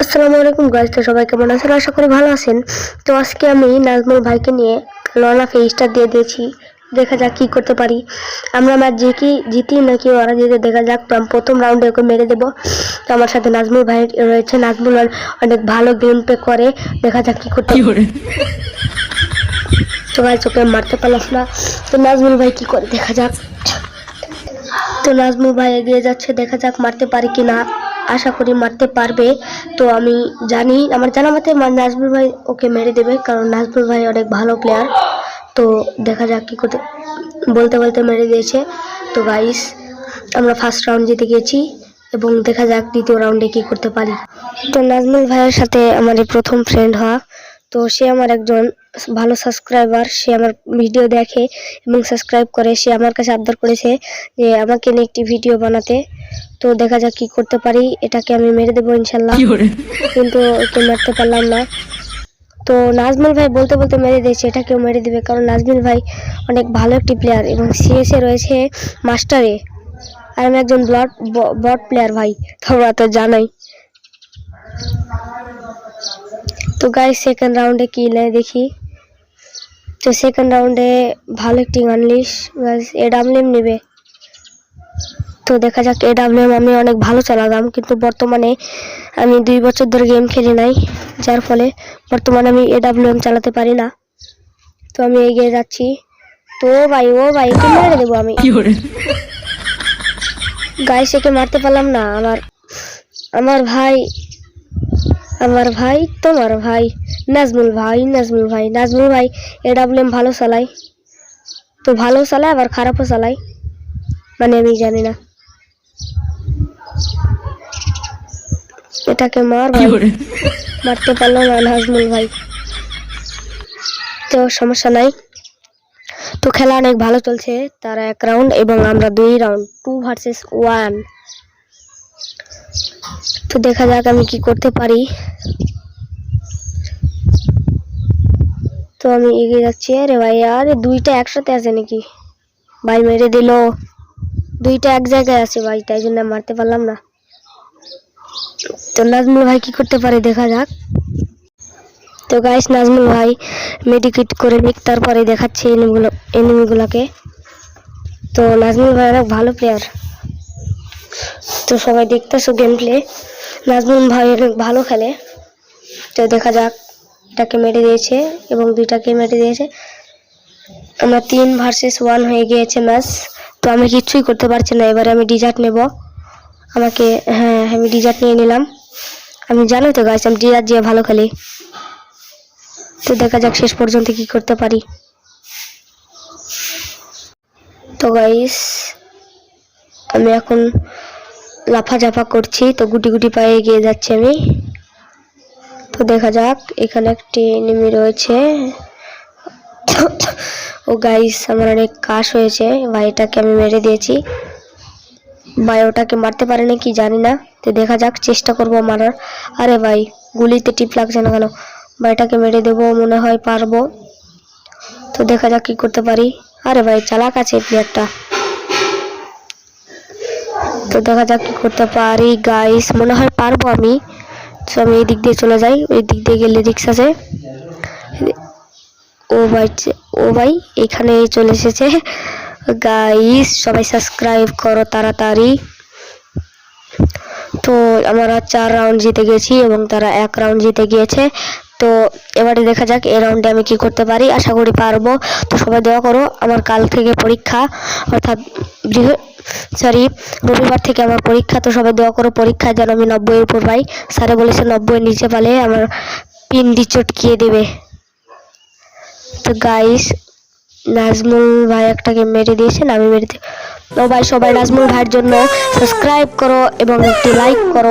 আসসালামু আলাইকুম গাইস, তো সবাই কেমন আছেন? আশা করি ভালো আছেন। তো আজকে আমি নাজমুল ভাইকে নিয়ে লর্না ফেজটা দিয়ে দিয়েছি, দেখা যাক কি করতে পারি। আমরা ম্যাচ জিতি নাকি ওরা জিতে দেখা যাক। তো আমি প্রথম রাউন্ডে ওকে মেরে দেবো। তো আমার সাথে নাজমুল ভাই রয়েছে, নাজমুল অনেক ভালো গেম প্লে করে, দেখা যাক কি করতে পারে। তো গাইস ওকে মারতে পারলাম না, তো নাজমুল ভাই কি করে দেখা যাক। তো নাজমুল ভাই এগিয়ে যাচ্ছে, দেখা যাক মারতে পারি কি না। আশা করি মারতে পারবে। তো আমি জানি, আমার জানা মতে নাজমুল ভাই ওকে মেরে দেবে, কারণ নাজমুল ভাই অনেক ভালো প্লেয়ার। তো দেখা যাক কি করতে, বলতে বলতে মেরে দিয়েছে। তো গাইস আমরা ফার্স্ট রাউন্ড জিতে গেছি এবং দেখা যাক দ্বিতীয় রাউন্ডে কি করতে পারি। তো নাজমুল ভাইয়ের সাথে আমার এই প্রথম ফ্রেন্ড হওয়া। তো সে আমার একজন ভালো সাবস্ক্রাইবার, সে আমার ভিডিও দেখে এবং সাবস্ক্রাইব করে। সে আমার কাছে আবদার করেছে যে আমাকে নিয়ে একটি ভিডিও বানাতে। তো দেখা যাক কি করতে পারি। এটাকে আমি মেরে দেবো ইনশাল্লাহ, কিন্তু ওকে মারতে পারলাম না। তো নাজমুল ভাই বলতে বলতে মেরে দিয়েছে, এটাকেও মেরে দিবে, কারণ নাজমুল ভাই অনেক ভালো একটি প্লেয়ার এবং সিএসএ রয়েছে মাস্টারে, আর আমি একজন বট প্লেয়ার ভাই, তোমরা তো জানাই। তো গাইস সেকেন্ড রাউন্ডে কি নেয় দেখি। তো সেকেন্ড রাউন্ডে ভালো একটি গানলিশ গাইস এডাব্লিউএম নেবে। তো দেখা যাক, এডাব্লিউএম আমি অনেক ভালো চালাতাম, কিন্তু বর্তমানে আমি 2 বছর ধরে গেম খেলি নাই, যার ফলে বর্তমানে আমি এডাব্লিউএম চালাতে পারি না। তো আমি এগিয়ে যাচ্ছি। তো ও ভাই একে মেরে দেবো আমি। গাইস একে মারতে পারলাম না। আমার ভাই তোমার ভাই নাজমুল ভাই এডাব্লিউএম ভালো চালায়। তো ভালো চালায় আবার খারাপও চালায়, মানে আমি জানি না। এটাকে মার ভাই, মারতে পারলো না নাজমুল ভাই। তো সমস্যা নাই, তো খেলা অনেক ভালো চলছে। তারা 1 রাউন্ড এবং আমরা 2 রাউন্ড, 2 ভার্সেস 1। তো দেখা যাক আমি কি করতে পারি। তো আমি এগিয়ে যাচ্ছি। আরে ভাই, আরে 2টা একসাথে আছে নাকি ভাই? মেরে দিল। 2টা এক জায়গায় আছে ভাই, তাই জন্য মারতে পারলাম না। তো নাজমুল ভাই কি করতে পারে দেখা যাক। তো গাইস নাজমুল ভাই মেডিকেট করে নিক, তারপরে দেখাচ্ছে এনিমিগুলোকে। তো নাজমুল ভাই অনেক ভালো প্লেয়ার, তো সবাই দেখতেছো গেম প্লে। নাজমুল ভাই অনেক ভালো খেলে। তো দেখা যাক, এটাকে মেরে দিয়েছে এবং 2টাকে মেরে দিয়েছে। আমরা 3 ভার্সেস 1 হয়ে গিয়েছে ম্যাচ। তো আমি কিছুই করতে পারছি না। এবারে আমি ডিজার্ট নেব। আমি ডিজার্ট নিয়ে নিলাম। আমি জানি তো গাইস, আমি ডিজার্ট দিয়ে ভালো খেলি। তো দেখা যাক শেষ পর্যন্ত কি করতে পারি। তো গাইস আমি এখন লাফাঝাফা করছি, তো গুটি গুটি পায়ে এগিয়ে যাচ্ছি আমি। তো দেখা যাক, এখানে একটি এনিমি রয়েছে। ও গাইস আমার অনেক কাশ হয়েছে ভাই, এটাকে আমি মেরে দিয়েছি ভাই। ওটাকে মারতে পারে না কি জানি না। তো দেখা যাক, চেষ্টা করব মারার। আরে ভাই গুলিতে টিপ লাগছে না কেন ভাই? এটাকে মেরে দেবো মনে হয়, পারবো। তো দেখা যাক কি করতে পারি। আরে ভাই চালাক আছে প্লেয়ারটা। তো দেখা যাক কি করতে পারি গাইস, মনে হয় পারবো আমি। তো আমি এই দিক দিয়ে চলে যাই, ওই দিক দিয়ে গেলে রিক্স আছে। ও ভাই এখানে চলে এসেছে গাইস, সবাই সাবস্ক্রাইব করো তাড়াতাড়ি। তো আমরা 4 রাউন্ড জিতে গেছি এবং তারা 1 রাউন্ড জিতে গিয়েছে। তো এবারে দেখা যাক এই রাউন্ডে আমি কি করতে পারি, আশা করি পারবো। তো সবাই দোয়া করো, আমার কাল থেকে পরীক্ষা, অর্থাৎ রবিবার থেকে আমার পরীক্ষা। তো সবাই দোয়া করো পরীক্ষায় যেন আমি 90 উপর পাই। স্যারে বলেছে 90 নিচে পেলে আমার পিন্ডি চটকিয়ে দেবে। তো গাইস নাজমুল ভাই একটাকে মেরে দিয়েছেন, আমি মেরে দিই। তো ভাই সবাই নাজমুল ভাইয়ের জন্য সাবস্ক্রাইব করো এবং একটি লাইক করো।